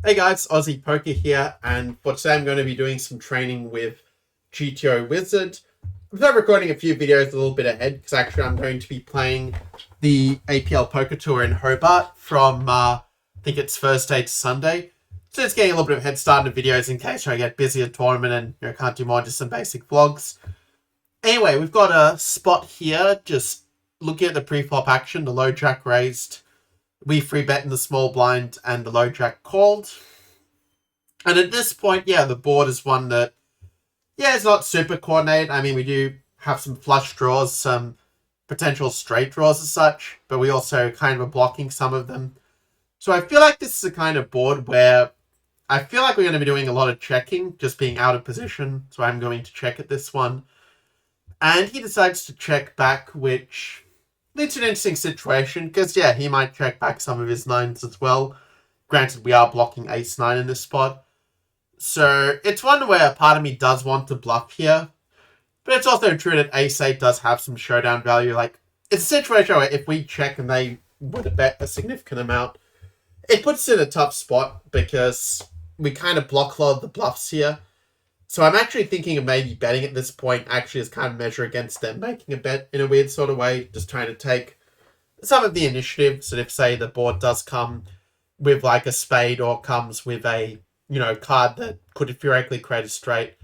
Hey guys, Aussie Poker here, and for today I'm going to be doing some training with GTOWizard. I'm not recording a few videos a little bit ahead because actually I'm going to be playing the APL Poker Tour in Hobart from I think it's Thursday to Sunday. So it's getting a little bit of a head start in the videos in case I get busy at tournament and can't do more, just some basic vlogs. Anyway, we've got a spot here, just looking at the pre-flop action, the low jack raised. We free bet in the small blind and the low jack called. And at this point, the board is one that, it's not super coordinated. I mean, we do have some flush draws, some potential straight draws as such, but we also kind of are blocking some of them. So I feel like this is a kind of board where I feel like we're going to be doing a lot of checking, just being out of position. So I'm going to check at this one. And he decides to check back, which leads to an interesting situation because, he might check back some of his nines as well. Granted, we are blocking ace-9 in this spot. So it's one where part of me does want to bluff here. But it's also true that ace-8 does have some showdown value. Like, it's a situation where if we check and they would have bet a significant amount, it puts us in a tough spot because we kind of block a lot of the bluffs here. So I'm actually thinking of maybe betting at this point, actually as kind of measure against them making a bet in a weird sort of way, just trying to take some of the initiative. So if, say, the board does come with like a spade or comes with a, card that could theoretically create a straight,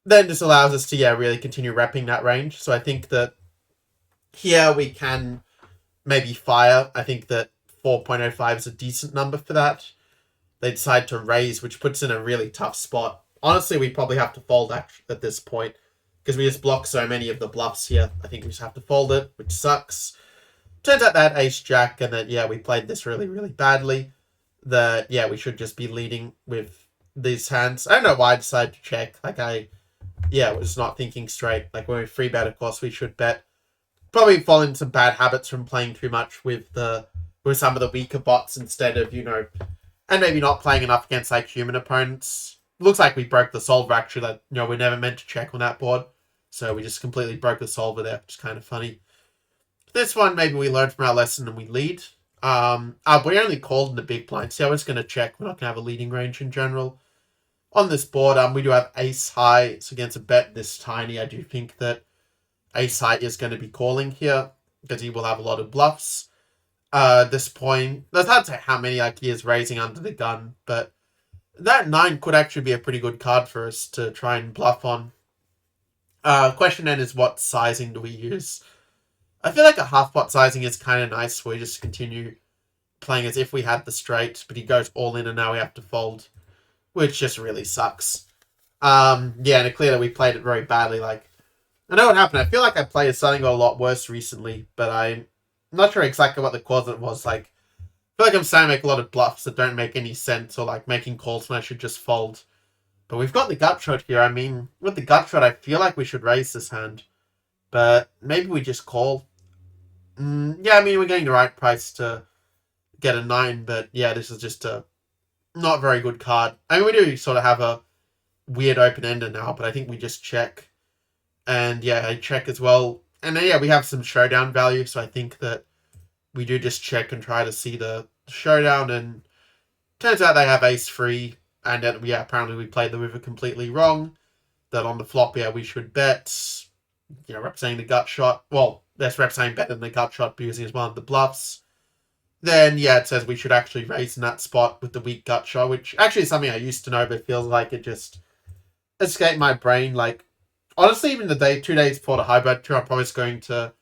then this allows us to, really continue repping that range. So I think that here we can maybe fire. I think that 4.05 is a decent number for that. They decide to raise, which puts in a really tough spot. Honestly, we probably have to fold at this point because we just block so many of the bluffs here. I think we just have to fold it, which sucks. Turns out that ace-jack and that, we played this really, really badly. That, we should just be leading with these hands. I don't know why I decided to check. Like, I was not thinking straight. Like, when we free bet, of course, we should bet. Probably following some bad habits from playing too much with some of the weaker bots instead of, and maybe not playing enough against, like, human opponents. Looks like we broke the solver, actually. That, we're never meant to check on that board. So we just completely broke the solver there, which is kind of funny. This one, maybe we learned from our lesson and we lead. We only called in the big blind, so I was going to check. We're not going to have a leading range in general. On this board, we do have ace high. So against a bet this tiny, I do think that ace high is going to be calling here because he will have a lot of bluffs. At this point, that's hard to say how many he is raising under the gun, but that 9 could actually be a pretty good card for us to try and bluff on. Question then is, what sizing do we use? I feel like a half pot sizing is kind of nice. We just continue playing as if we had the straight, but he goes all in and now we have to fold, which just really sucks. And it's clear that we played it very badly. Like, I know what happened. I feel like I played something a lot worse recently, but I'm not sure exactly what the cause of it was. Like, I feel like I'm starting to make a lot of bluffs that don't make any sense, or like making calls when I should just fold. But we've got the gut shot here. I mean, with the gut shot, I feel like we should raise this hand, but maybe we just call. We're getting the right price to get a 9, but this is just a not very good card. I mean, we do sort of have a weird open-ender now, but I think we just check. And I check as well. And then, we have some showdown value, so I think that we do just check and try to see the showdown, and turns out they have ace-3, and then, apparently we played the river completely wrong. That on the flop, we should bet, representing the gut shot. Well, that's representing better than the gut shot because it's one of the bluffs. Then, it says we should actually raise in that spot with the weak gut shot, which actually is something I used to know, but feels like it just escaped my brain. Like, honestly, even 2 days before the hybrid tour, I'm probably just going to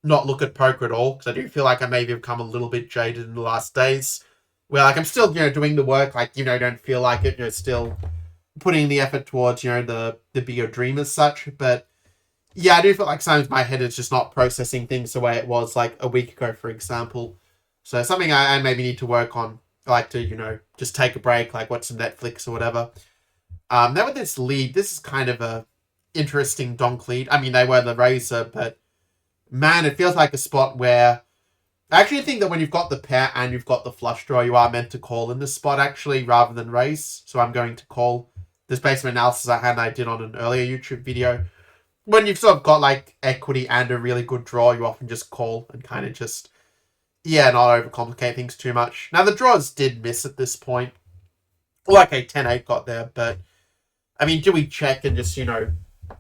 not look at poker at all, because I do feel like I maybe have become a little bit jaded in the last days, where, like, I'm still, doing the work, like, don't feel like it, still putting the effort towards, the bigger dream as such, but I do feel like sometimes my head is just not processing things the way it was, like, a week ago, for example. So something I maybe need to work on. I like to, just take a break, like watch some Netflix or whatever. Now with this lead, this is kind of a interesting donk lead. I mean, they were the raiser, but man, it feels like a spot where I actually think that when you've got the pair and you've got the flush draw, you are meant to call in this spot actually rather than raise. So I'm going to call. This based on analysis I did on an earlier YouTube video. When you've sort of got like equity and a really good draw, you often just call and kind of just not overcomplicate things too much. Now, the draws did miss at this point. Well, okay, 10-8 got there, but I mean, do we check and just,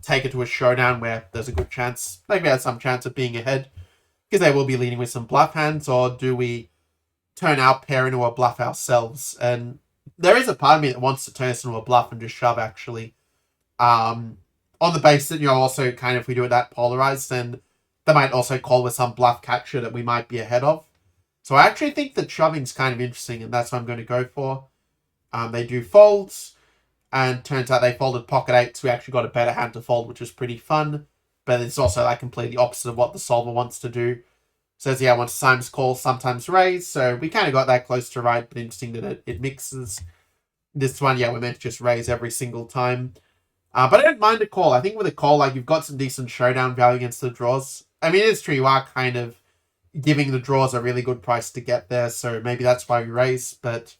take it to a showdown where there's a good chance, maybe there's some chance of being ahead, because they will be leading with some bluff hands, or do we turn our pair into a bluff ourselves? And there is a part of me that wants to turn us into a bluff and just shove, actually. On the basis that, also kind of if we do it that polarized, then they might also call with some bluff catcher that we might be ahead of. So I actually think that shoving's kind of interesting, and that's what I'm going to go for. They do folds, and turns out they folded pocket eights. We actually got a better hand to fold, which was pretty fun. But it's also like completely opposite of what the solver wants to do. Says, yeah, I want to sometimes call, sometimes raise. So we kind of got that close to right, but interesting that it mixes. This one, yeah, we're meant to just raise every single time. But I don't mind a call. I think with a call, like, you've got some decent showdown value against the draws. I mean, it's true, you are kind of giving the draws a really good price to get there, so maybe that's why we raise. But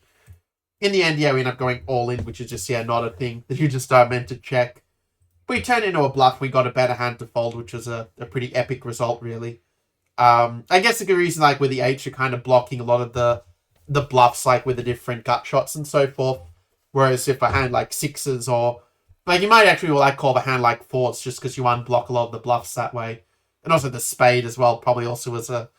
in the end, yeah, we end up going all in, which is just, yeah, not a thing that you just are meant to check. If we turn into a bluff, we got a better hand to fold, which was a pretty epic result, really. I guess a good reason, like, with the H, you're kind of blocking a lot of the bluffs, like, with the different gut shots and so forth. Whereas if a hand like sixes, or like, you might actually like call the hand like fours, just because you unblock a lot of the bluffs that way. And also the spade as well probably also was a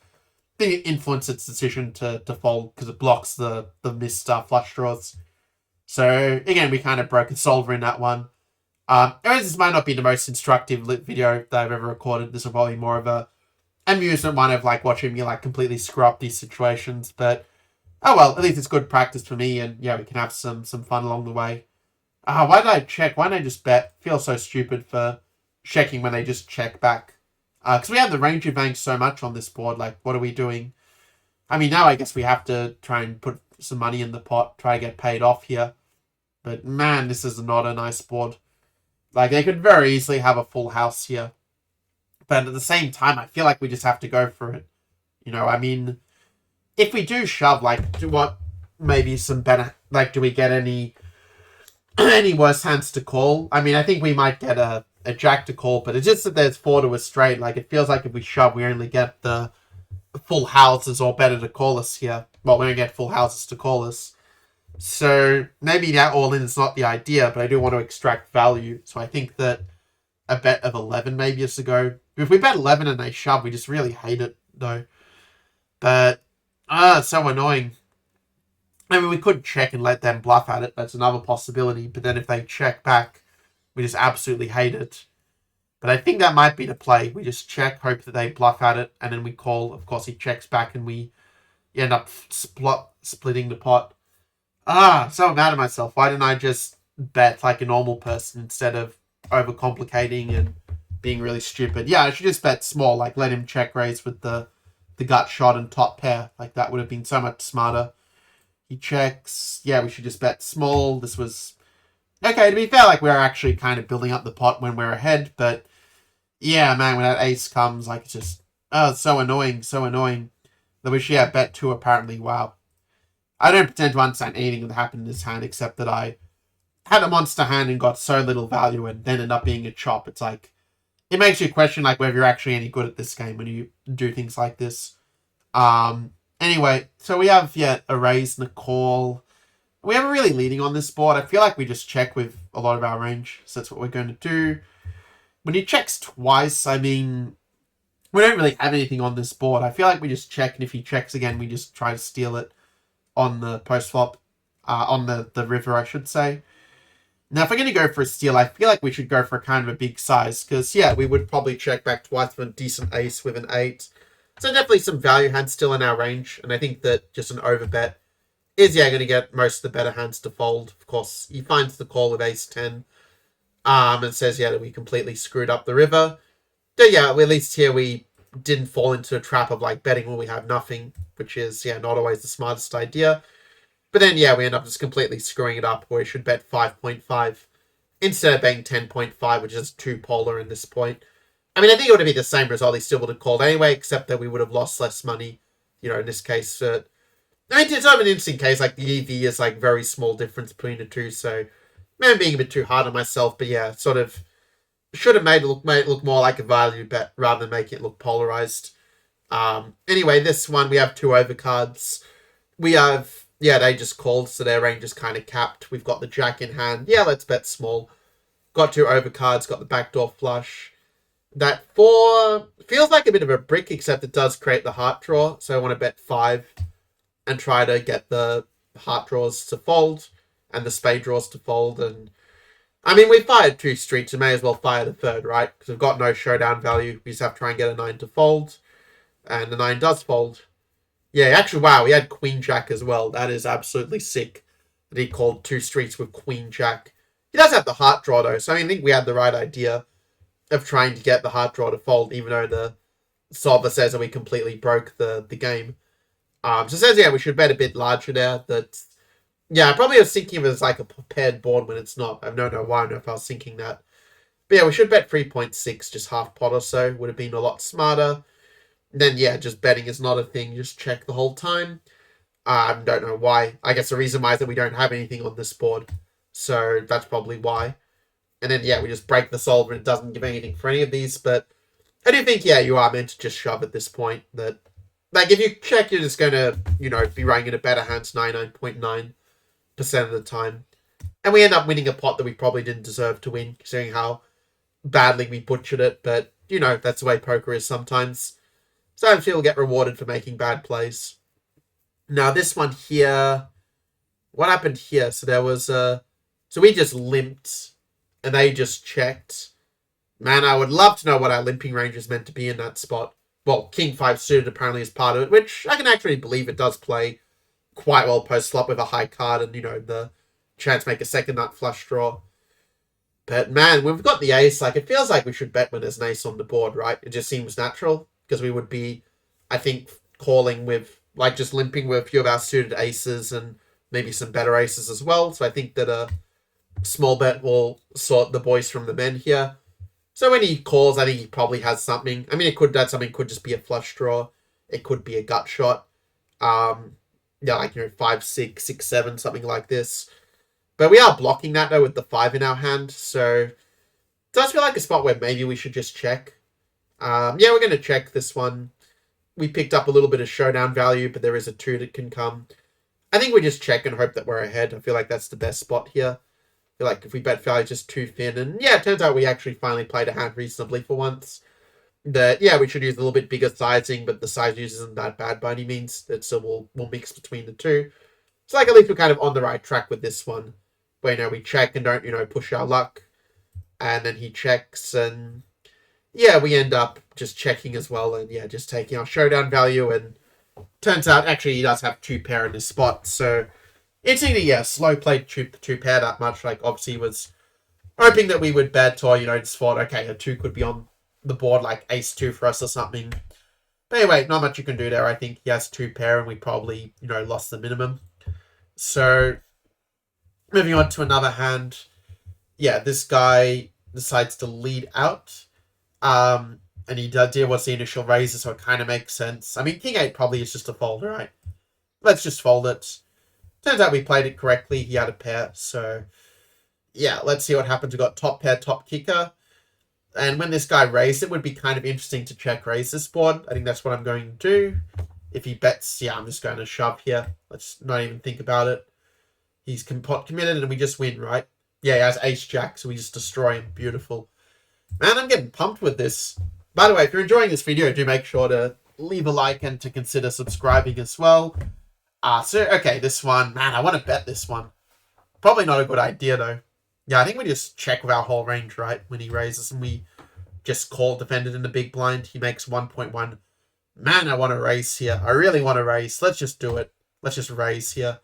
thing that influenced its decision to fold, because it blocks the missed flush draws. So again, we kind of broke a solver in that one. This might not be the most instructive lit video that I've ever recorded. This will probably be more of a amusement one of like watching me like completely screw up these situations. But oh well, at least it's good practice for me, and yeah, we can have some fun along the way. Why did I check? Why didn't I just bet? I feel so stupid for checking when they just check back. Because we have the range of banks so much on this board. Like, what are we doing? I mean, now I guess we have to try and put some money in the pot, try to get paid off here. But man, this is not a nice board. Like, they could very easily have a full house here. But at the same time, I feel like we just have to go for it. I mean, if we do shove, like, maybe some better, like, do we get any worse hands to call? I mean, I think we might get a jack to call, but it's just that there's 4 to a straight. Like, it feels like if we shove, we only get the full houses, or better to call us here. Well, we don't get full houses to call us. So maybe that all in is not the idea, but I do want to extract value. So I think that a bet of 11 maybe is to go. If we bet 11 and they shove, we just really hate it, though. But, it's so annoying. I mean, we could check and let them bluff at it. That's another possibility. But then if they check back, we just absolutely hate it. But I think that might be the play. We just check, hope that they bluff at it, and then we call. Of course, he checks back, and we end up splitting the pot. So mad at myself. Why didn't I just bet like a normal person instead of overcomplicating and being really stupid? Yeah, I should just bet small. Like, let him check raise with the gut shot and top pair. Like, that would have been so much smarter. He checks. Yeah, we should just bet small. This was... Okay, to be fair, like, we're actually kind of building up the pot when we're ahead, but yeah, man, when that ace comes, like, it's just... Oh, it's so annoying, so annoying. I wish, yeah, bet 2, apparently. Wow. I don't pretend to understand anything that happened in this hand, except that I had a monster hand and got so little value and then ended up being a chop. It's like... It makes you question, like, whether you're actually any good at this game when you do things like this. Anyway, so we have, yeah, a raise and a call. We are really leading on this board. I feel like we just check with a lot of our range, so that's what we're going to do. When he checks twice, I mean, we don't really have anything on this board. I feel like we just check, and if he checks again, we just try to steal it on the post-flop, on the river, I should say. Now, if we're going to go for a steal, I feel like we should go for kind of a big size, because, yeah, we would probably check back twice with a decent ace with an 8. So definitely some value hands still in our range, and I think that just an overbet is, yeah, going to get most of the better hands to fold. Of course, he finds the call with ace-10, and says, yeah, that we completely screwed up the river. So, yeah, at least here we didn't fall into a trap of, like, betting when we have nothing, which is, yeah, not always the smartest idea. But then, yeah, we end up just completely screwing it up, where we should bet 5.5 instead of betting 10.5, which is too polar in this point. I mean, I think it would have been the same result. He still would have called anyway, except that we would have lost less money, in this case. I mean, it's sort of an interesting case. Like, the EV is, like, very small difference between the two, so maybe I'm being a bit too hard on myself, but yeah, sort of should have made it look more like a value bet rather than making it look polarized. Anyway, this one, we have 2 overcards. We have, yeah, they just called, so their range is kind of capped. We've got the jack in hand. Yeah, let's bet small. Got two overcards, got the backdoor flush. That 4 feels like a bit of a brick, except it does create the heart draw. So I want to bet 5 and try to get the heart draws to fold and the spade draws to fold. And I mean, we fired 2 streets. We may as well fire the third, right? Because we've got no showdown value. We just have to try and get a 9 to fold. And the 9 does fold. Yeah, actually, wow, he had Queen Jack as well. That is absolutely sick that he called 2 streets with Queen Jack. He does have the heart draw, though. So I think we had the right idea of trying to get the heart draw to fold, even though the solver says that we completely broke the game. So it says, yeah, we should bet a bit larger there. That, yeah, I probably was thinking of it as like a paired board when it's not. I don't know why. I don't know if I was thinking that. But yeah, we should bet 3.6, just half pot or so. Would have been a lot smarter. Then, yeah, just betting is not a thing. Just check the whole time. Don't know why. I guess the reason why is that we don't have anything on this board. So that's probably why. And then, yeah, we just break the solver and it doesn't give anything for any of these. But I do think, yeah, you are meant to just shove at this point. That, like, if you check, you're just going to, you know, be running into better hands 99.9% of the time. And we end up winning a pot that we probably didn't deserve to win, considering how badly we butchered it. But, you know, that's the way poker is sometimes. Sometimes people get rewarded for making bad plays. Now, this one here, what happened here? So there was so we just limped and they just checked. Man, I would love to know what our limping range is meant to be in that spot. Well, King 5 suited apparently is part of it, which I can actually believe it does play quite well post-flop with a high card and, you know, the chance to make a second nut flush draw. But, man, when we've got the ace, like, it feels like we should bet when there's an ace on the board, right? It just seems natural, because we would be, I think, calling with, like, just limping with a few of our suited aces and maybe some better aces as well. So I think that a small bet will sort the boys from the men here. So when he calls, I think he probably has something. I mean, that something could just be a flush draw. It could be a gut shot. Yeah, like, you know, 5, 6, 6, 7, something like this. But we are blocking that, though, with the 5 in our hand. So it does feel like a spot where maybe we should just check. Yeah, we're going to check this one. We picked up a little bit of showdown value, but there is a 2 that can come. I think we just check and hope that we're ahead. I feel like that's the best spot here. I feel like if we bet value just too thin, and yeah, it turns out we actually finally played a hand reasonably for once. That, yeah, we should use a little bit bigger sizing, but the size use isn't that bad by any means. That so we'll mix between the two. So like at least we're kind of on the right track with this one. Where, you know, we check and don't, you know, push our luck. And then he checks and yeah, we end up just checking as well and yeah, just taking our showdown value and turns out actually he does have 2 pair in this spot. So it's either, yeah, slow played 2 pair that much. Like obviously was hoping that we would bet or, you know, just thought, okay, a 2 could be on the board like ace 2 for us or something. But anyway, not much you can do there. I think he has 2 pair and we probably, you know, lost the minimum. So moving on to another hand. Yeah, this guy decides to lead out. And he did what's the initial raiser, so it kind of makes sense. I mean, King 8 probably is just a fold, right? Let's just fold it. Turns out we played it correctly. He had a pair, so yeah, let's see what happens. We got top pair, top kicker. And when this guy raised, it would be kind of interesting to check raise this board. I think that's what I'm going to do. If he bets, yeah, I'm just going to shove here. Let's not even think about it. He's pot committed and we just win, right? Yeah, he has ace-jack, so we just destroy him. Beautiful. Man, I'm getting pumped with this. By the way, if you're enjoying this video, do make sure to leave a like and to consider subscribing as well. Okay, this one. Man, I want to bet this one. Probably not a good idea, though. Yeah, I think we just check with our whole range, right? When he raises and we just call defended in the big blind. He makes 1.1. Man, I want to raise here. I really want to raise. Let's just do it. Let's just raise here.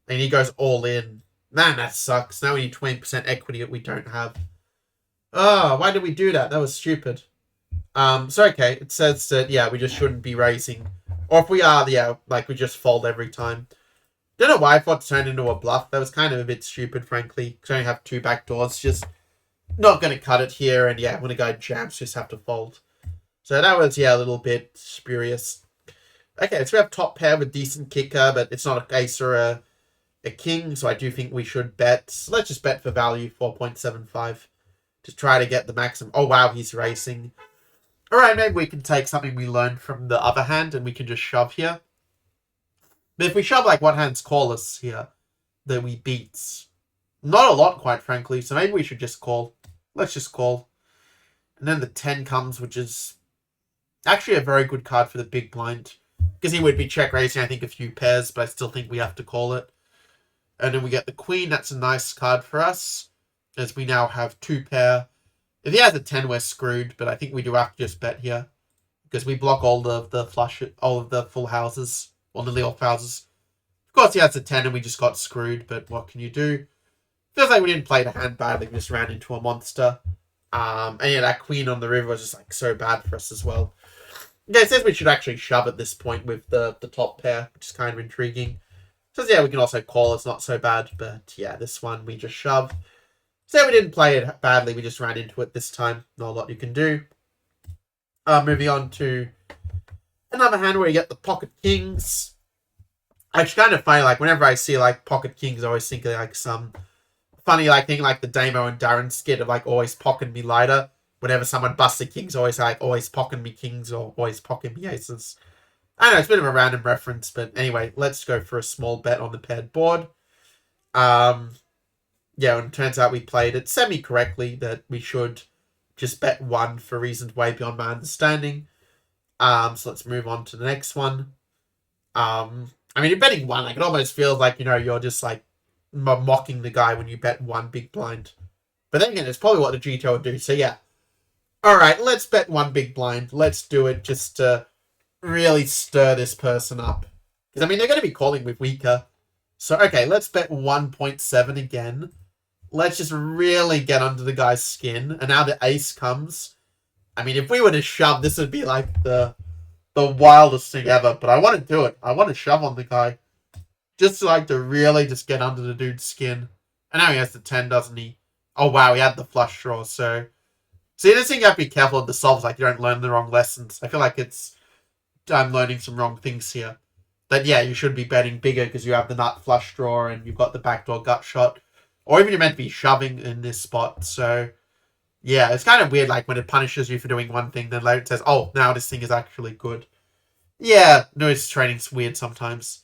And he goes all in. Man, that sucks. Now we need 20% equity that we don't have. Oh, why did we do that? That was stupid. So okay, it says that, yeah, we just shouldn't be raising. Or if we are, yeah, like we just fold every time. Don't know why I thought it turned into a bluff. That was kind of a bit stupid, frankly. Because I only have 2 back doors. Just not going to cut it here. And yeah, when a guy jams, just have to fold. So that was, yeah, a little bit spurious. Okay, so we have top pair with decent kicker, but it's not an ace or a king, so I do think we should bet. So let's just bet for value, 4.75. To try to get the maximum. Oh, wow, he's racing. All right, maybe we can take something we learned from the other hand, and we can just shove here. But if we shove like what hand's callus here, then we beat. Not a lot, quite frankly, so maybe we should just call. Let's just call. And then the 10 comes, which is actually a very good card for the big blind. Because he would be check raising, I think, a few pairs, but I still think we have to call it. And then we get the queen. That's a nice card for us, as we now have 2 pair. If he has a 10, we're screwed, but I think we do have to just bet here. Because we block all the flush, all of the full houses, or nearly all houses. Of course, he has a 10 and we just got screwed, but what can you do? Feels like we didn't play the hand badly, we just ran into a monster. And yeah, that queen on the river was just like so bad for us as well. Yeah, it says we should actually shove at this point with the top pair, which is kind of intriguing. It says, yeah, we can also call, it's not so bad, but yeah, this one we just shove. So we didn't play it badly, we just ran into it this time. Not a lot you can do. Moving on to another hand where you get the pocket kings. It's kind of funny, like whenever I see like pocket kings, I always think of like some funny like thing like the Damo and Darren skit of like always pocketing me lighter. Whenever someone busts the kings, always like always pocketing me kings or always pocketing me aces. I don't know, it's a bit of a random reference, but anyway, let's go for a small bet on the paired board. Yeah, and it turns out we played it semi-correctly, that we should just bet 1 for reasons way beyond my understanding. So let's move on to the next one. I mean, you're betting 1, like it almost feels like, you know, you're just like mocking the guy when you bet 1 big blind. But then again, it's probably what the GTO would do. So yeah. Alright, let's bet 1 big blind. Let's do it just to really stir this person up. Because, I mean, they're going to be calling with weaker. So, okay, let's bet 1.7 again. Let's just really get under the guy's skin. And now the ace comes. I mean, if we were to shove, this would be like the wildest thing ever. But I want to do it. I want to shove on the guy. Just like to really just get under the dude's skin. And now he has the 10, doesn't he? Oh, wow, he had the flush draw, so... See, this thing you have to be careful of the solves, like you don't learn the wrong lessons. I feel like I'm learning some wrong things here. But yeah, you should be betting bigger because you have the nut flush draw and you've got the backdoor gut shot. Or even you're meant to be shoving in this spot, so... Yeah, it's kind of weird, like, when it punishes you for doing one thing, then later it says, oh, now this thing is actually good. Yeah, noise training's weird sometimes.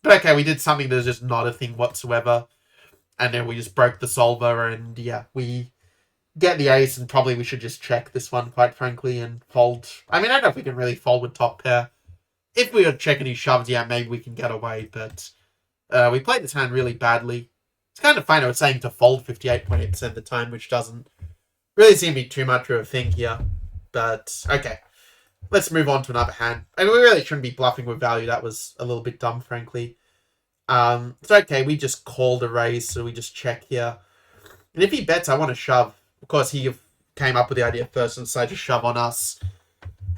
But okay, we did something that's just not a thing whatsoever. And then we just broke the solver, and yeah, we get the ace, and probably we should just check this one, quite frankly, and fold. I mean, I don't know if we can really fold with top pair. If we were checking his shoves, yeah, maybe we can get away, but we played this hand really badly. It's kind of fine, I was saying to fold 58.8% of the time, which doesn't really seem to be too much of a thing here. But, okay. Let's move on to another hand. I mean, we really shouldn't be bluffing with value. That was a little bit dumb, frankly. It's okay. We just called a raise, so we just check here. And if he bets, I want to shove. Of course, he came up with the idea first and decided to shove on us.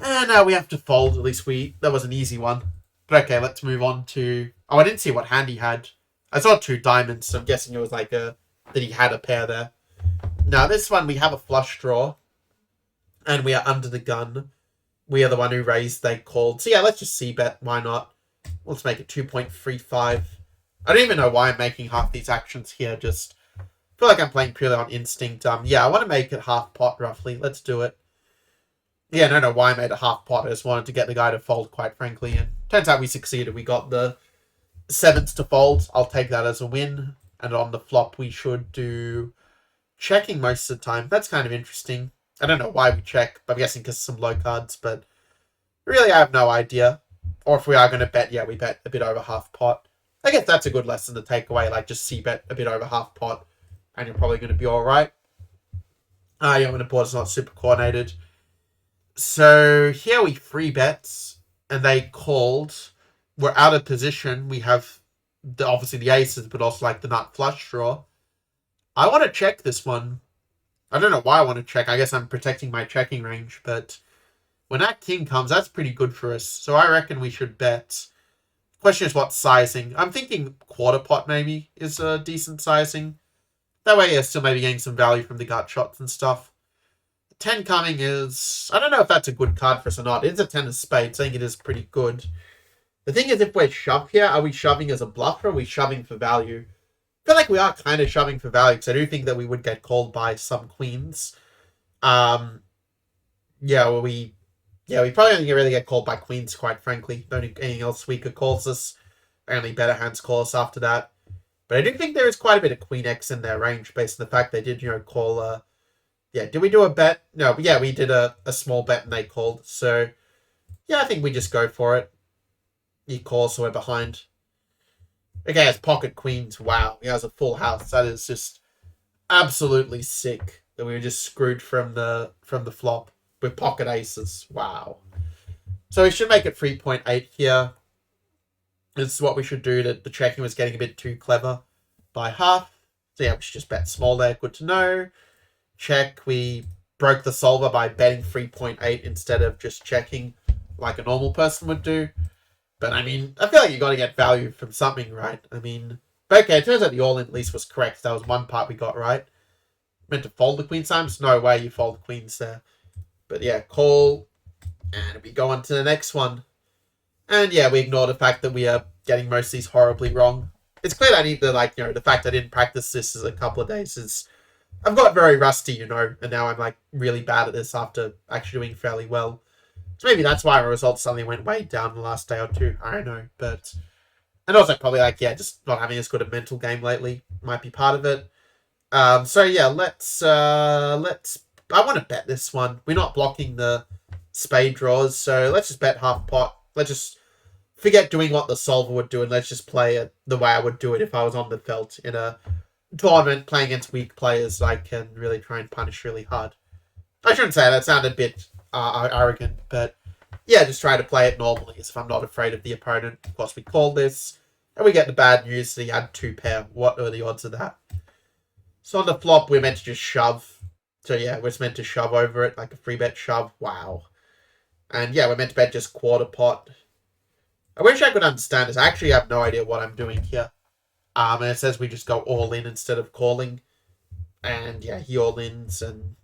And now we have to fold. At least that was an easy one. But okay, let's move on to... Oh, I didn't see what hand he had. I saw 2 diamonds, so I'm guessing it was like that he had a pair there. Now, this one, we have a flush draw. And we are under the gun. We are the one who raised, they called. So yeah, let's just c-bet. Why not? Let's make it 2.35. I don't even know why I'm making half these actions here. Just feel like I'm playing purely on instinct. Yeah, I want to make it half pot, roughly. Let's do it. Yeah, I don't know why I made it half pot. I just wanted to get the guy to fold, quite frankly. And turns out we succeeded. We got the 7s to fold. I'll take that as a win. And on the flop, we should do checking most of the time. That's kind of interesting. I don't know why we check. I'm guessing because some low cards. But really, I have no idea. Or if we are going to bet, yeah, we bet a bit over half pot. I guess that's a good lesson to take away. Like, just c-bet a bit over half pot. And you're probably going to be alright. Yeah, when the board is not super coordinated. So, here we 3-bet. And they called. We're out of position. We have, obviously, the aces, but also, like, the nut flush draw. I want to check this one. I don't know why I want to check. I guess I'm protecting my checking range. But when that king comes, that's pretty good for us. So, I reckon we should bet. Question is what sizing. I'm thinking quarter pot maybe is a decent sizing. That way you're still maybe getting some value from the gut shots and stuff. 10 coming is... I don't know if that's a good card for us or not. It's a 10 of spades. I think it is pretty good. The thing is, if we're shoved here, are we shoving as a bluff or are we shoving for value? I feel like we are kind of shoving for value because I do think that we would get called by some queens. We probably only really get called by queens, quite frankly. Don't think anything else weaker calls us. only better hands call us after that. But I do think there is quite a bit of Queen X in their range based on the fact they did, call... yeah, did we do a bet? No, but yeah, we did a small bet and they called. So, yeah, I think we just go for it. He calls, so we're behind. Okay, it's pocket queens. Wow, he has a full house. That is just absolutely sick that we were just screwed from the flop with pocket aces. Wow. So we should make it 3.8 here. This is what we should do. The checking was getting a bit too clever by half. So yeah, we should just bet small there. Good to know. Check. We broke the solver by betting 3.8 instead of just checking like a normal person would do. But I mean, I feel like you got to get value from something, right? I mean, but okay, it turns out the all-in at least was correct. That was one part we got right. Meant to fold the queen times? No way you fold the queens there. But yeah, call. And we go on to the next one. And yeah, we ignore the fact that we are getting most of these horribly wrong. It's clear I need to, the fact I didn't practice this a couple of days is... I've got very rusty, and now I'm, really bad at this after actually doing fairly well. So maybe that's why my results suddenly went way down the last day or two. I don't know, but... And also probably, just not having as good a mental game lately might be part of it. So yeah, let's... I want to bet this one. We're not blocking the spade draws, so let's just bet half pot. Let's just forget doing what the solver would do, and let's just play it the way I would do it if I was on the felt in a tournament playing against weak players. I can really try and punish really hard. I shouldn't say that sounded a bit arrogant, but yeah, just try to play it normally as if I'm not afraid of the opponent. Of course, we call this, and we get the bad news that he had 2 pair. What are the odds of that? So on the flop, we're meant to just shove. So yeah, we're just meant to shove over it, like a free bet shove. Wow. And yeah, we're meant to bet just quarter pot. I wish I could understand this. I actually have no idea what I'm doing here. And it says we just go all in instead of calling. And yeah, he all ins and...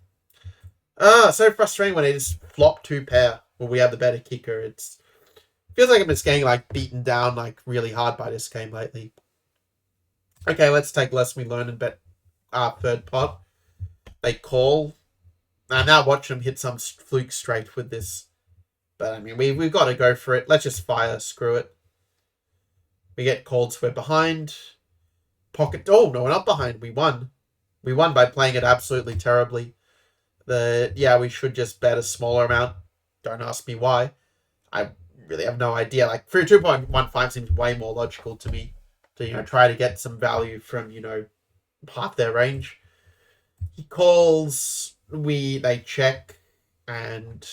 so frustrating when they just flop 2 pair when we have the better kicker. It feels like I'm just getting beaten down really hard by this game lately. Okay, let's take less we learn and bet third pot. They call. And now watch them hit some fluke straight with this. But I mean, we've got to go for it. Let's just fire. Screw it. We get called, so we're behind. Pocket. Oh, no, we're not behind. We won. We won by playing it absolutely terribly. Yeah, we should just bet a smaller amount. Don't ask me why. I really have no idea. 2.15 seems way more logical to me. To, try to get some value from, half their range. He calls. They check. And...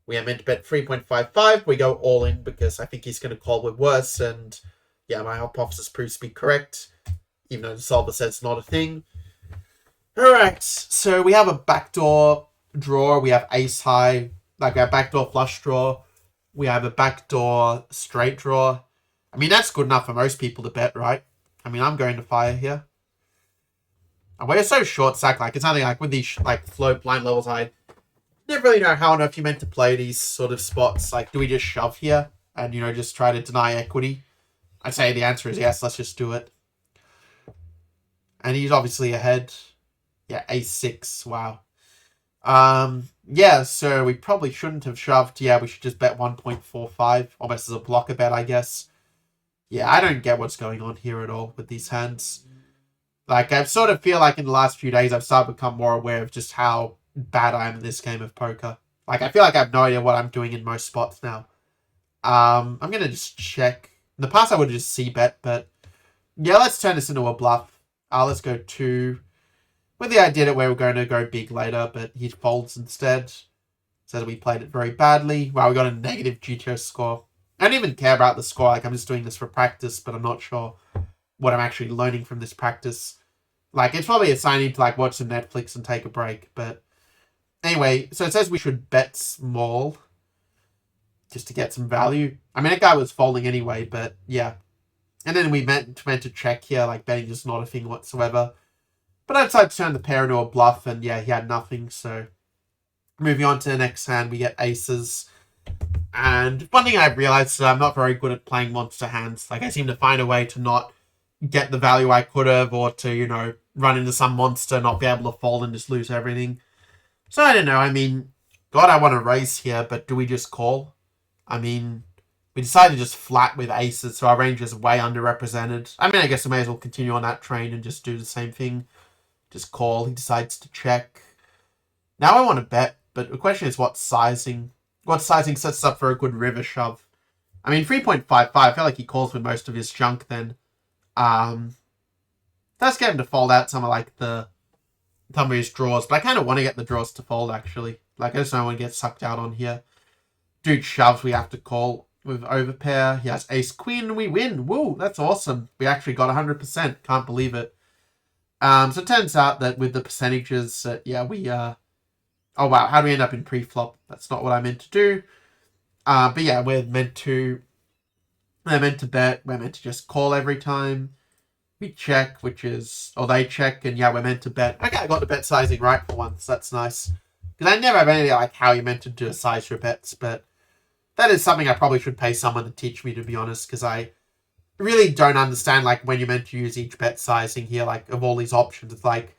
we are meant to bet 3.55. We go all in because I think he's going to call with worse. And yeah, my hypothesis proves to be correct, even though the solver says it's not a thing. All right, so we have a backdoor draw. We have ace high, we have backdoor flush draw. We have a backdoor straight draw. I mean, that's good enough for most people to bet, right? I mean, I'm going to fire here. And we're so short stack. It's only with these float blind levels, I never really know how on earth you're meant to play these sort of spots. Do we just shove here and, just try to deny equity? I'd say the answer is yes, let's just do it. And he's obviously ahead. Yeah, ace 6, wow. Yeah, so we probably shouldn't have shoved. Yeah, we should just bet 1.45, almost as a blocker bet, I guess. Yeah, I don't get what's going on here at all with these hands. I sort of feel in the last few days I've started to become more aware of just how bad I am in this game of poker. I feel like I have no idea what I'm doing in most spots now. I'm going to just check. In the past, I would have just c-bet, but yeah, let's turn this into a bluff. Let's go 2. With the idea that we were going to go big later, but he folds instead. Says we played it very badly. Wow, we got a negative GTO score. I don't even care about the score. I'm just doing this for practice, but I'm not sure what I'm actually learning from this practice. It's probably a sign I need to watch some Netflix and take a break, but anyway, so it says we should bet small just to get some value. I mean, that guy was folding anyway, but yeah. And then we meant to check here, betting just not a thing whatsoever. But I decided to turn the pair into a bluff, and yeah, he had nothing, so... Moving on to the next hand, we get aces. And one thing I've realized is that I'm not very good at playing monster hands. I seem to find a way to not get the value I could have, or to, run into some monster, not be able to fold and just lose everything. So I don't know, I mean, God, I want to raise here, but do we just call? I mean, We decided to just flat with aces, so our range is way underrepresented. I mean, I guess I may as well continue on that train and just do the same thing. Just call. He decides to check. Now I want to bet, but the question is what sizing. What sizing sets us up for a good river shove? I mean, 3.55. I feel like he calls with most of his junk then. Let's get him to fold out some of his draws, but I kind of want to get the draws to fold, actually. Like, I just don't want to get sucked out on here. Dude shoves, we have to call with overpair. He has ace queen, and we win. Woo, that's awesome. We actually got 100%. Can't believe it. So it turns out that with the percentages, we... oh, wow, how do we end up in pre-flop? That's not what I meant to do. But yeah, we're meant to bet. We're meant to just call every time. We check, or they check, and yeah, we're meant to bet. Okay, I got the bet sizing right for once. That's nice. Because I never have any idea like how you're meant to do a size your bets, but that is something I probably should pay someone to teach me, to be honest, because I really don't understand like when you're meant to use each bet sizing here, like of all these options. It's like,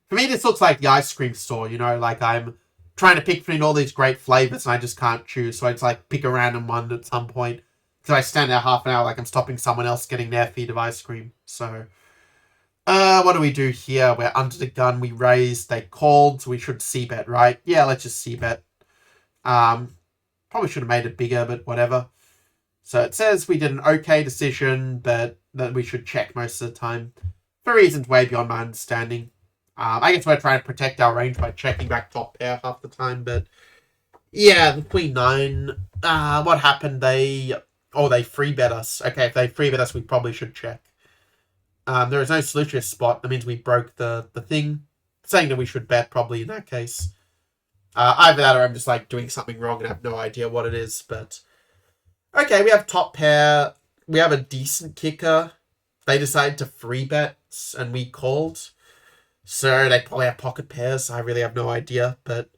for me, this looks like the ice cream store, you know, like I'm trying to pick between all these great flavors and I just can't choose. So I just like pick a random one at some point. Because I stand there half an hour like I'm stopping someone else getting their feed of ice cream. So, what do we do here? We're under the gun. We raised. They called. So we should c-bet, right? Yeah, let's just c-bet. Probably should have made it bigger, but whatever. So it says we did an okay decision, but that we should check most of the time. For reasons way beyond my understanding. I guess we're trying to protect our range by checking back top pair half the time, but yeah, the queen nine. What happened? They free bet us. Okay, if they free bet us, we probably should check. There is no solution spot. That means we broke the thing. Saying that we should bet probably in that case. Either that or I'm just like doing something wrong and have no idea what it is. But okay, we have top pair. We have a decent kicker. They decided to free bet and we called. So they probably have pocket pairs. I really have no idea, but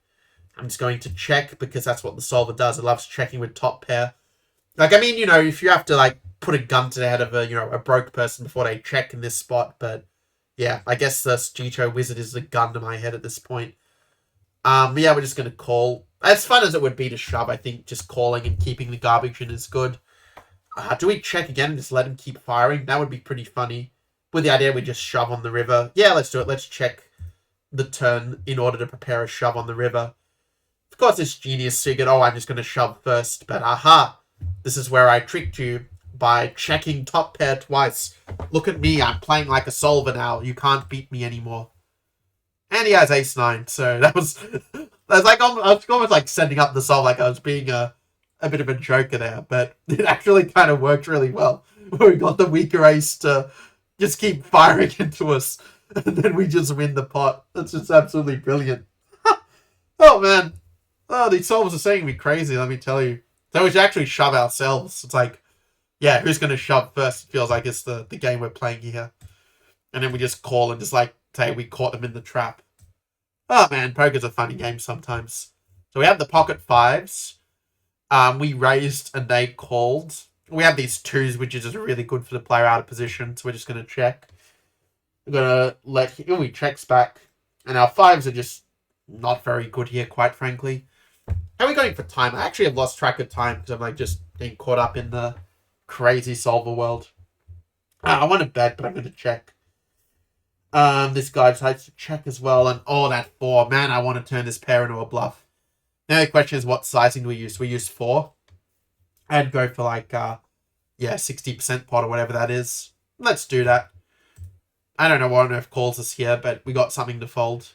I'm just going to check because that's what the solver does. It loves checking with top pair. Like, I mean, you know, if you have to, like, put a gun to the head of a broke person before they check in this spot, but yeah, I guess the GTOWizard is the gun to my head at this point. But yeah, we're just going to call. As fun as it would be to shove, I think just calling and keeping the garbage in is good. Do we check again and just let him keep firing? That would be pretty funny. With the idea we just shove on the river. Yeah, let's do it. Let's check the turn in order to prepare a shove on the river. Of course, this genius figured, I'm just going to shove first. But aha, this is where I tricked you by checking top pair twice. Look at me, I'm playing like a solver now. You can't beat me anymore. And he has ace nine, so that was like I was almost like setting up the solve like I was being a bit of a joker there, but it actually kind of worked really well. Where we got the weaker ace to just keep firing into us, and then we just win the pot. That's just absolutely brilliant. Oh man, these solvers are saying me crazy. Let me tell you. So we should actually shove ourselves. It's like, yeah, who's going to shove first? It feels like it's the game we're playing here. And then we just call and just like say we caught them in the trap. Oh man, poker's a funny game sometimes. So we have the pocket fives. We raised and they called. We have these twos, which is just really good for the player out of position. So we're just going to check. We're going to let he checks back. And our fives are just not very good here, quite frankly. How are we going for time? I actually have lost track of time because I'm like just getting caught up in the crazy solver world. I want to bet, but I'm going to check. This guy decides to check as well. And that 4. Man, I want to turn this pair into a bluff. Now the question is, what sizing do we use? We use 4. I'd go for like, 60% pot or whatever that is. Let's do that. I don't know what on earth calls us here, but we got something to fold.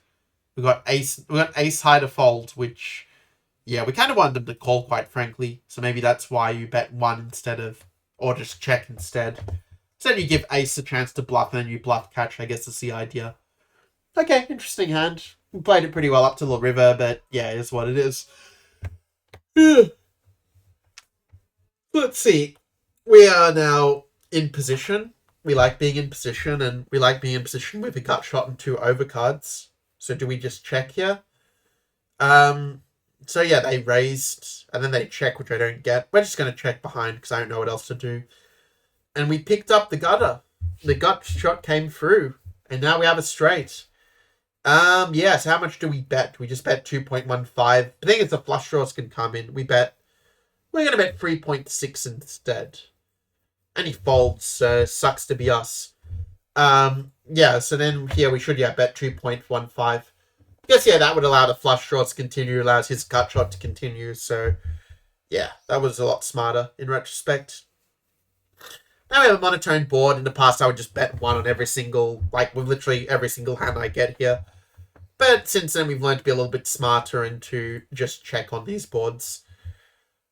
We got ace high to fold, which, yeah, we kind of wanted them to call, quite frankly. So maybe that's why you bet 1 instead of, or just check instead. So then you give ace a chance to bluff, and then you bluff catch. I guess that's the idea. Okay, interesting hand. We played it pretty well up to the river, but yeah, it is what it is. Let's see. We are now in position. We like being in position, and we like being in position with a gut shot and 2 overcards. So do we just check here? So yeah, they raised, and then they check, which I don't get. We're just going to check behind, because I don't know what else to do. And we picked up the gutter. The gut shot came through, and now we have a straight. So how much do we bet? We just bet 2.15. I think it's the flush draws can come in. We bet We're going to bet 3.6 instead. And he folds, so sucks to be us. Yeah, so then here we should, bet 2.15. I guess, that would allow the flush draw to continue, allows his gut shot to continue, so yeah, that was a lot smarter in retrospect. Now we have a monotone board. In the past, I would just bet 1 on every single, with literally every single hand I get here. But since then, we've learned to be a little bit smarter and to just check on these boards.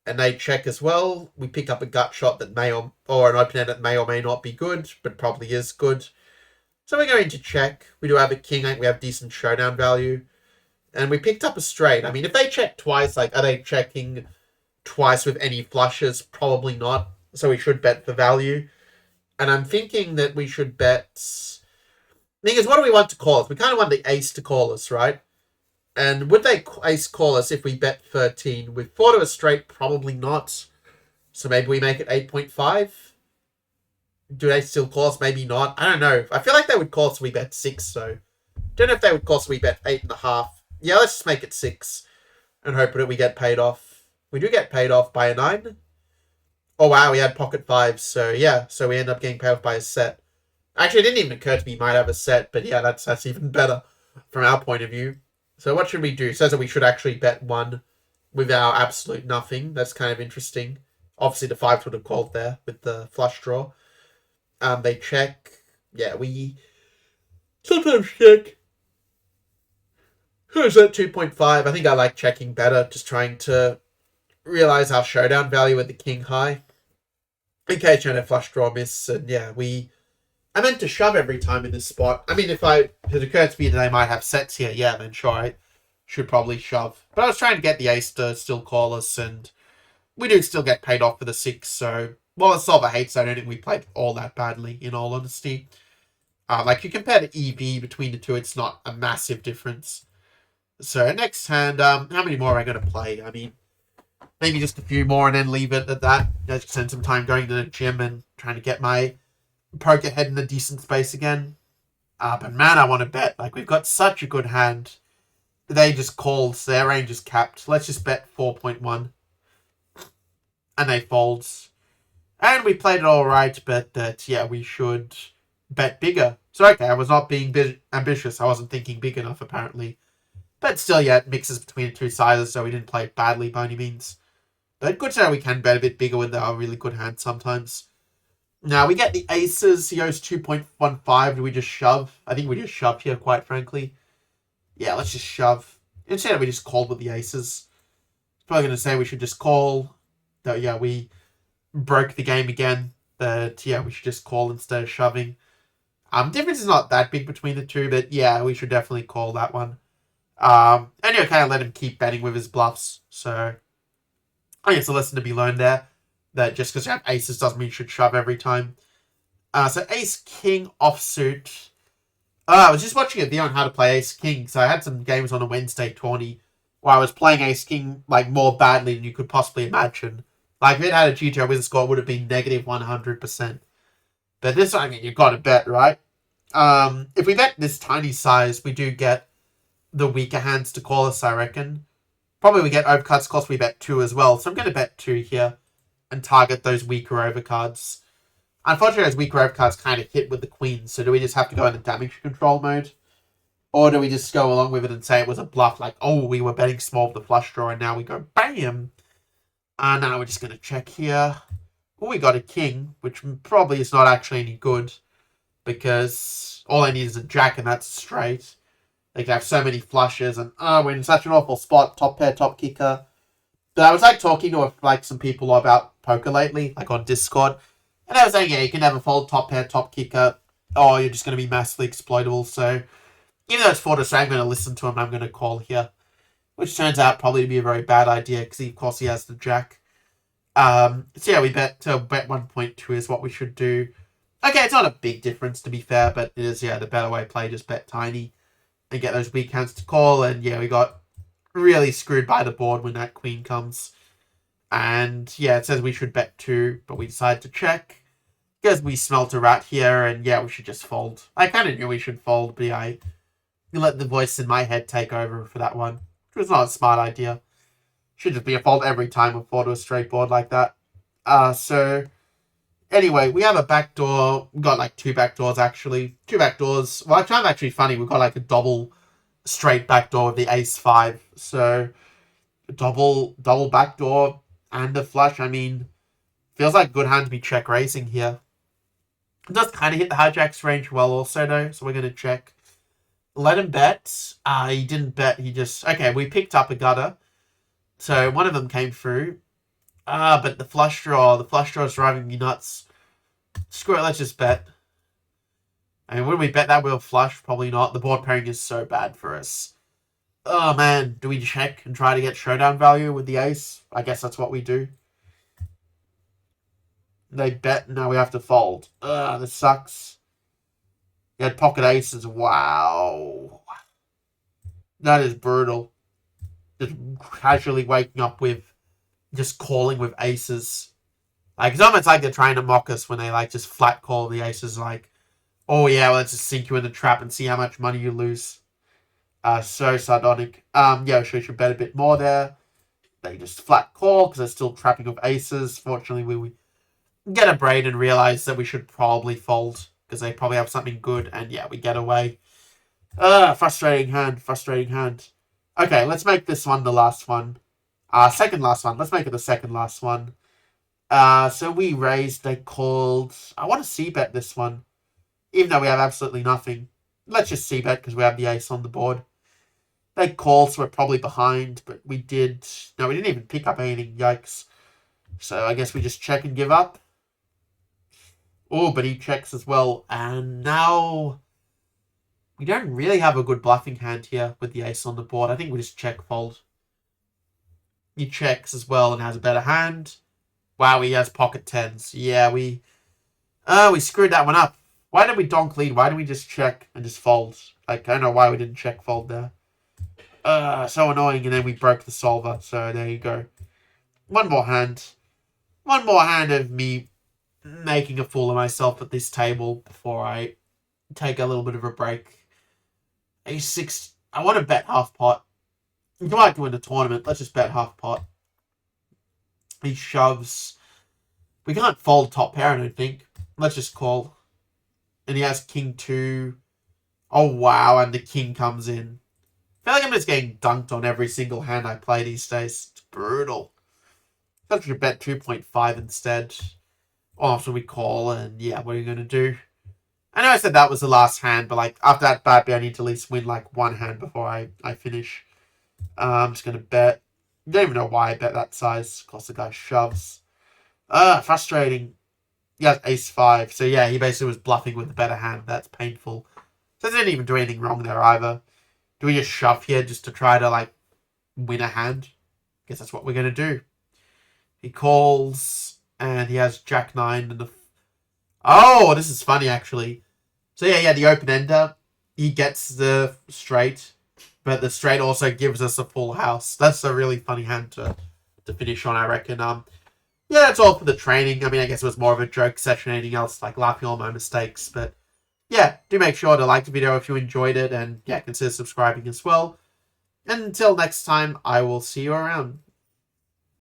And they check as well. We pick up a gut shot that may or an open end that may or may not be good, but probably is good. So we're going to check. We do have a king. I think we have decent showdown value. And we picked up a straight. I mean, if they check twice, are they checking twice with any flushes? Probably not. So we should bet for value. And I'm thinking that we should bet... The thing is, what do we want to call us? We kind of want the ace to call us, right? And would they ace call us if we bet 13? With 4 to a straight, probably not. So maybe we make it 8.5? Do they still call us? Maybe not. I don't know. I feel like they would call us if we bet 6, so... Don't know if they would call us if we bet 8.5. Yeah, let's just make it 6. And hope that we get paid off. We do get paid off by a 9. Oh wow, we had pocket 5s, so yeah. So we end up getting paid off by a set. Actually, it didn't even occur to me we might have a set, but yeah, that's even better from our point of view. So what should we do? It says that we should actually bet 1 with our absolute nothing. That's kind of interesting. Obviously, the 5s would have called there with the flush draw. They check. Yeah, we sometimes check. Who's at 2.5? I think I like checking better, just trying to realize our showdown value with the king high. In case you had a flush draw miss, and yeah, I meant to shove every time in this spot. I mean, if it occurred to me that I might have sets here, yeah, then sure, I should probably shove. But I was trying to get the ace to still call us, and we do still get paid off for the 6, so... Well, the solver hates, I don't think we played all that badly, in all honesty. You compare the EV between the two, it's not a massive difference. So, next hand, how many more am I going to play? I mean, maybe just a few more and then leave it at that. Just spend some time going to the gym and trying to get my poker head in a decent space again. But man, I want to bet. We've got such a good hand. They just called, so their range is capped. Let's just bet 4.1. And they folds. And we played it all right, but yeah, we should bet bigger. So okay, I was not being ambitious. I wasn't thinking big enough, apparently. But still, yeah, it mixes between the two sizes, so we didn't play it badly by any means. But good to know we can bet a bit bigger with our really good hand sometimes. Now, we get the aces. He goes 2.15. Do we just shove? I think we just shove here, quite frankly. Yeah, let's just shove. Instead, we just called with the aces. Probably going to say we should just call. Though, yeah, we broke the game again. But, yeah, we should just call instead of shoving. Difference is not that big between the two, but, yeah, we should definitely call that one. And you kind of let him keep betting with his bluffs. So, I guess a lesson to be learned there. That just because you have aces doesn't mean you should shove every time. So ace-king offsuit. I was just watching a video on how to play ace-king. So I had some games on a Wednesday tourney where I was playing ace-king more badly than you could possibly imagine. If it had a GTOWizard score, it would have been negative 100%. But this, I mean, you've got to bet, right? If we bet this tiny size, we do get the weaker hands to call us, I reckon. Probably we get overcards, cost we bet 2 as well. So I'm going to bet 2 here and target those weaker overcards. Unfortunately, those weaker overcards kind of hit with the queen, so do we just have to go into damage control mode? Or do we just go along with it and say it was a bluff, we were betting small with the flush draw, and now we go BAM! And now we're just going to check here. Oh, we got a king, which probably is not actually any good, because all I need is a jack, and that's straight. They can have so many flushes, and we're in such an awful spot, top pair, top kicker. But I was talking to some people about poker lately, on Discord, and they were saying, yeah, you can never fold top pair, top kicker, or you're just going to be massively exploitable. So even though it's 4 to straight, I'm going to listen to him. I'm going to call here, which turns out probably to be a very bad idea because of course he has the jack. So yeah, we bet 1.2 is what we should do. Okay, it's not a big difference to be fair, but it is the better way to play. Just bet tiny and get those weak hands to call. And yeah, we got really screwed by the board when that queen comes. And yeah, it says we should bet 2, but we decided to check because we smelt a rat here, and yeah, we should just fold. I kind of knew we should fold, but yeah, I let the voice in my head take over for that one, which was not a smart idea. Should just be a fold every time we fall to a straight board like that. So anyway, we have a backdoor. We got like two backdoors actually. Two backdoors. Well, it's actually funny. We've got like a double straight backdoor with the ace five. So double backdoor and the flush. I mean, feels like good hand to be check raising here. It does kind of hit the hijack's range well also though. So we're gonna check. Let him bet. He didn't bet. He just okay. We picked up a gutter. So one of them came through. But the flush draw is driving me nuts. Screw it, let's just bet. I mean, would we bet that we'll flush? Probably not. The board pairing is so bad for us. Oh man, do we check and try to get showdown value with the ace? I guess that's what we do. They bet, now we have to fold. This sucks. He had pocket aces, wow. That is brutal. Just casually waking up with, just calling with aces. Like, it's almost like they're trying to mock us when they, like, just flat call the aces, like, oh yeah, well, let's just sink you in the trap and see how much money you lose. So sardonic. Yeah, so we should bet a bit more there. They just flat call because they're still trapping with aces. Fortunately, we get a brain and realize that we should probably fold because they probably have something good, and yeah, we get away. Frustrating hand. Okay, let's make this one the last one. Second last one. Let's make it the second last one. So we raised, they called. I want to c-bet this one. Even though we have absolutely nothing. Let's just c-bet because we have the ace on the board. They called, so we're probably behind, but we did. No, we didn't even pick up anything. Yikes. So I guess we just check and give up. Oh, but he checks as well. And now we don't really have a good bluffing hand here with the ace on the board. I think we just check fold. He checks as well and has a better hand. Wow, he has pocket tens. Yeah, we screwed that one up. Why did we donk lead? Why didn't we just check and just fold? Like, I don't know why we didn't check fold there. So annoying, and then we broke the solver. So there you go. One more hand. One more hand of me making a fool of myself at this table before I take a little bit of a break. A6. I want to bet half pot. You might win the tournament. Let's just bet half pot. He shoves. We can't fold top pair, I don't think. Let's just call. And he has king 2. Oh, wow. And the king comes in. I feel like I'm just getting dunked on every single hand I play these days. It's brutal. I should bet 2.5 instead. Oh, so we call, and yeah, what are you going to do? I know I said that was the last hand, but like after that bad bet, I need to at least win like one hand before I finish. I'm just going to bet. I don't even know why I bet that size. Of course, the guy shoves. Frustrating. He has ace 5. So yeah, he basically was bluffing with a better hand. That's painful. So I didn't even do anything wrong there either. Do we just shove here just to try to like win a hand? Guess that's what we're going to do. He calls, and he has jack 9 and the... Oh, this is funny actually. So yeah, the open ender. He gets the straight, but the straight also gives us a full house. That's a really funny hand to finish on, I reckon. Yeah, that's all for the training. I mean, I guess it was more of a joke session, anything else, like laughing all my mistakes. But yeah, do make sure to like the video if you enjoyed it, and yeah, consider subscribing as well. And until next time, I will see you around.